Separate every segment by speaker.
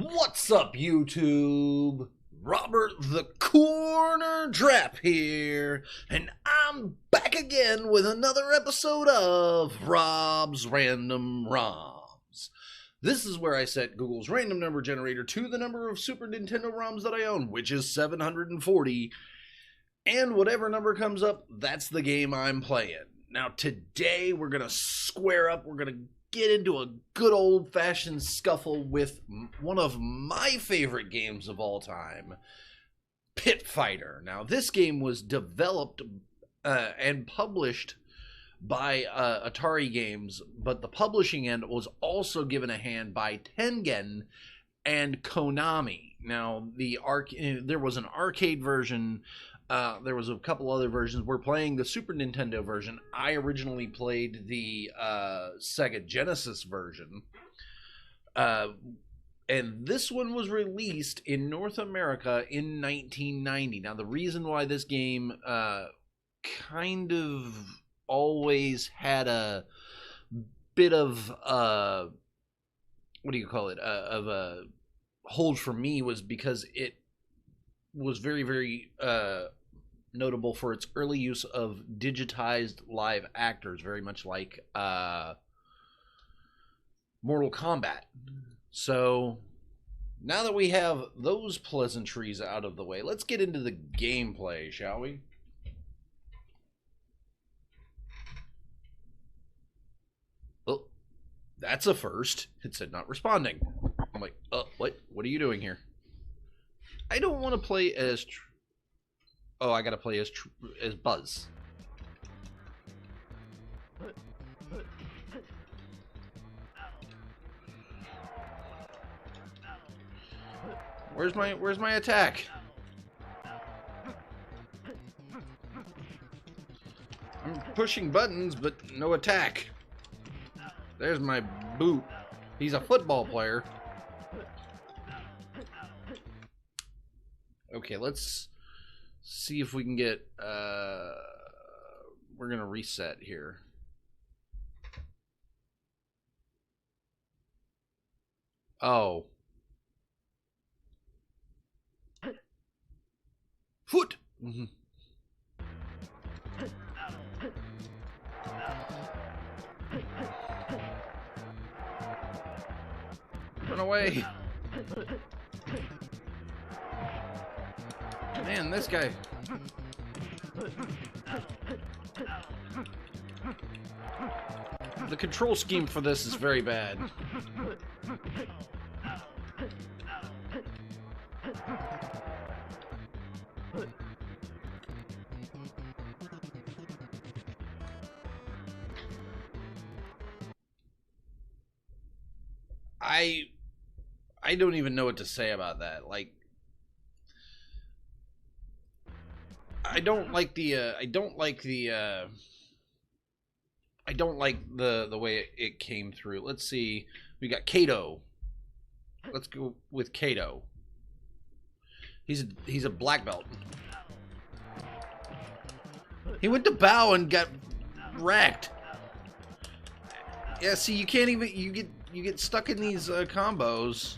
Speaker 1: What's up, YouTube? Robert the Coroner Drapp here, and I'm back again with another episode of Rob's Random ROMs. This is where I set Google's random number generator to the number of Super Nintendo ROMs that I own, which is 740, and whatever number comes up, that's the game I'm playing. Now today we're going to square up, we're going to get into a good old-fashioned scuffle with one of my favorite games of all time, Pit Fighter. Now, this game was developed and published by Atari Games, but the publishing end was also given a hand by Tengen and Konami. Now, there was an arcade version. There was a couple other versions. We're playing the Super Nintendo version. I originally played the Sega Genesis version. And this one was released in North America in 1990. Now, the reason why this game kind of always had a bit of, what do you call it, of a hold for me was because it was very, very notable for its early use of digitized live actors, very much like Mortal Kombat. So now that we have those pleasantries out of the way, let's get into the gameplay, shall we? Oh, that's a first. It said not responding. I'm like, what are you doing here? I don't want to play as... Oh, I gotta play as Buzz. Where's my attack? I'm pushing buttons, but no attack. There's my boot. He's a football player. Okay, let's see if we can get, we're going to reset here. Oh. Foot! Mm-hmm. Run away! Man, this guy. The control scheme for this is very bad. I don't even know what to say about that. Like, I don't like the way it came through. Let's see. We got Kato. Let's go with Kato. He's a black belt. He went to bow and got wrecked. Yeah, see, you can't even you get stuck in these combos.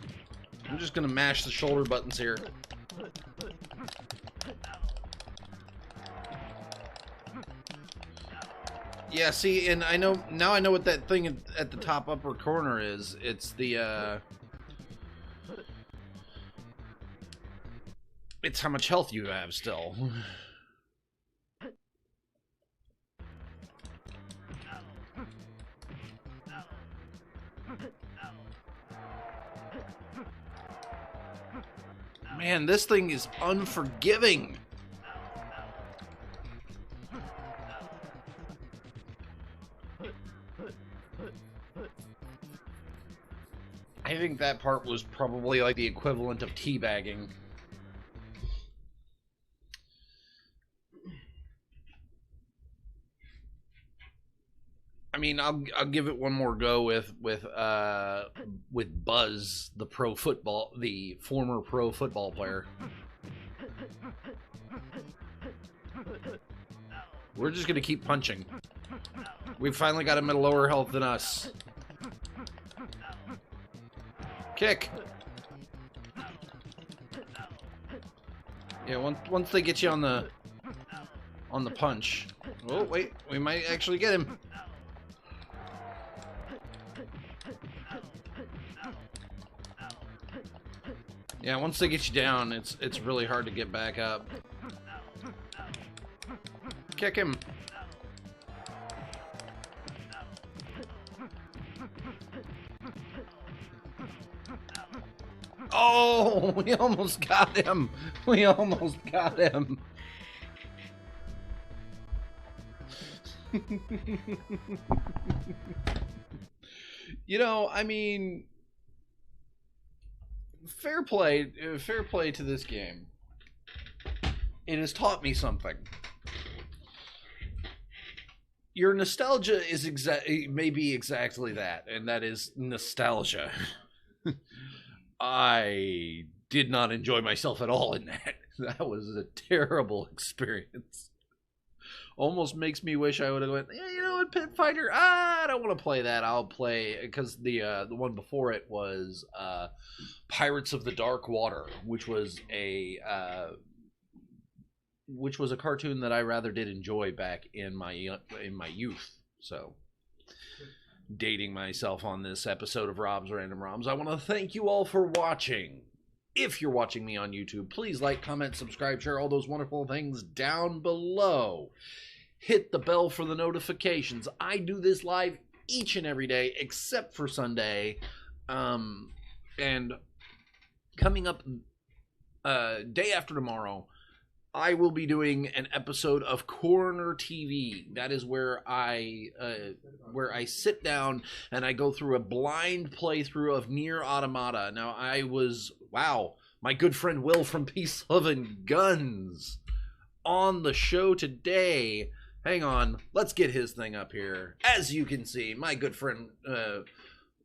Speaker 1: I'm just gonna mash the shoulder buttons here. Yeah, see, and I know what that thing at the top upper corner is. It's the it's how much health you have still. Man, this thing is unforgiving. I think that part was probably like the equivalent of teabagging. I mean, I'll give it one more go with Buzz, the former pro football player. We're just gonna keep punching. We've finally got him at a lower health than us. Kick. Yeah, once they get you on the punch. Oh wait, we might actually get him. Yeah, once they get you down, it's really hard to get back up. Kick him. Oh, we almost got him. We almost got him. You know, I mean, fair play to this game. It has taught me something. Your nostalgia is maybe exactly that, and that is nostalgia. I did not enjoy myself at all in that. That was a terrible experience. Almost makes me wish I would have went, yeah, you know what, Pit Fighter, I don't want to play that. I'll play, because the one before it was Pirates of the Dark Water, which was a cartoon that I rather did enjoy back in my youth. So, dating myself on this episode of Rob's Random ROMs, I want to thank you all for watching. If you're watching me on YouTube, please like, comment, subscribe, share all those wonderful things down below. Hit the bell for the notifications. I do this live each and every day except for Sunday. And coming up day after tomorrow, I will be doing an episode of Coroner TV. That is where I sit down and I go through a blind playthrough of Nier Automata. Now, wow, my good friend Will from Peace, Love, and Guns on the show today. Hang on, let's get his thing up here. As you can see, my good friend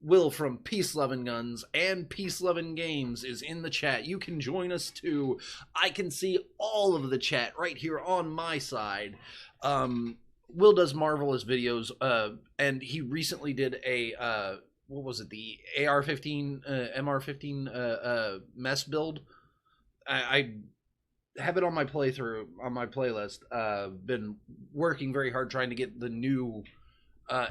Speaker 1: Will from Peace, Love, and Guns and Peace, Love, and Games is in the chat. You can join us too. I can see all of the chat right here on my side. Will does marvelous videos, and he recently did a, what was it, the AR-15, MR-15 mess build. I have it on my playthrough, on my playlist. Been working very hard trying to get the new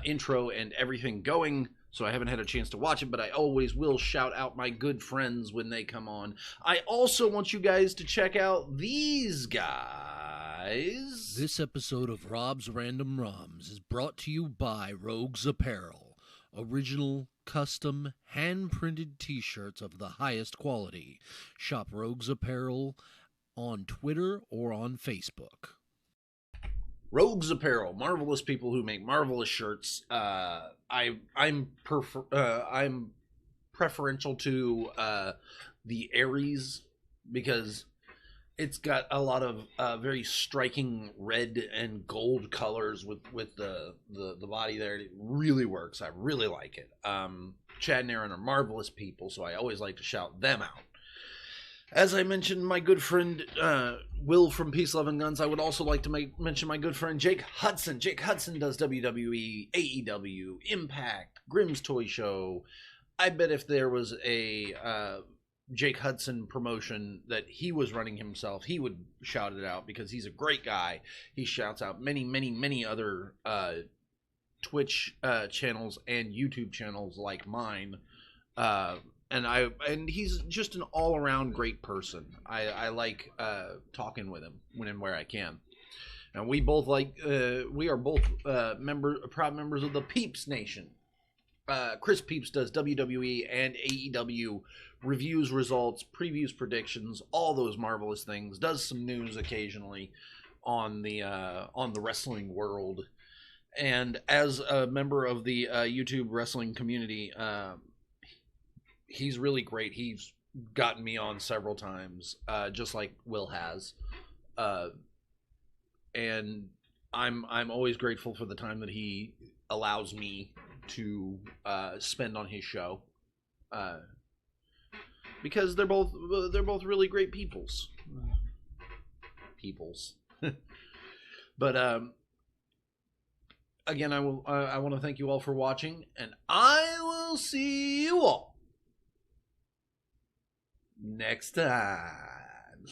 Speaker 1: intro and everything going. So I haven't had a chance to watch it, but I always will shout out my good friends when they come on. I also want you guys to check out these guys.
Speaker 2: This episode of Rob's Random ROMs is brought to you by Rogues Apparel. Original, custom, hand-printed t-shirts of the highest quality. Shop Rogues Apparel on Twitter or on Facebook.
Speaker 1: Rogues Apparel, marvelous people who make marvelous shirts. I'm preferential to the Aries because it's got a lot of very striking red and gold colors with the body there. It really works. I really like it. Chad and Aaron are marvelous people, so I always like to shout them out. As I mentioned, my good friend Will from Peace, Love, and Guns, I would also like to mention my good friend Jake Hudson. Jake Hudson does WWE, AEW, Impact, Grimm's Toy Show. I bet if there was a Jake Hudson promotion that he was running himself, he would shout it out because he's a great guy. He shouts out many, many, many other Twitch channels and YouTube channels like mine. And he's just an all-around great person. I like talking with him when and where I can. And we both we are both proud members of the Peeps Nation. Chris Peeps does WWE and AEW reviews, results, previews, predictions, all those marvelous things. Does some news occasionally on the wrestling world. And as a member of the YouTube wrestling community, he's really great. He's gotten me on several times, just like Will has. And I'm always grateful for the time that he allows me to spend on his show. Because they're both really great peoples. But again, I want to thank you all for watching, and I will see you all next time.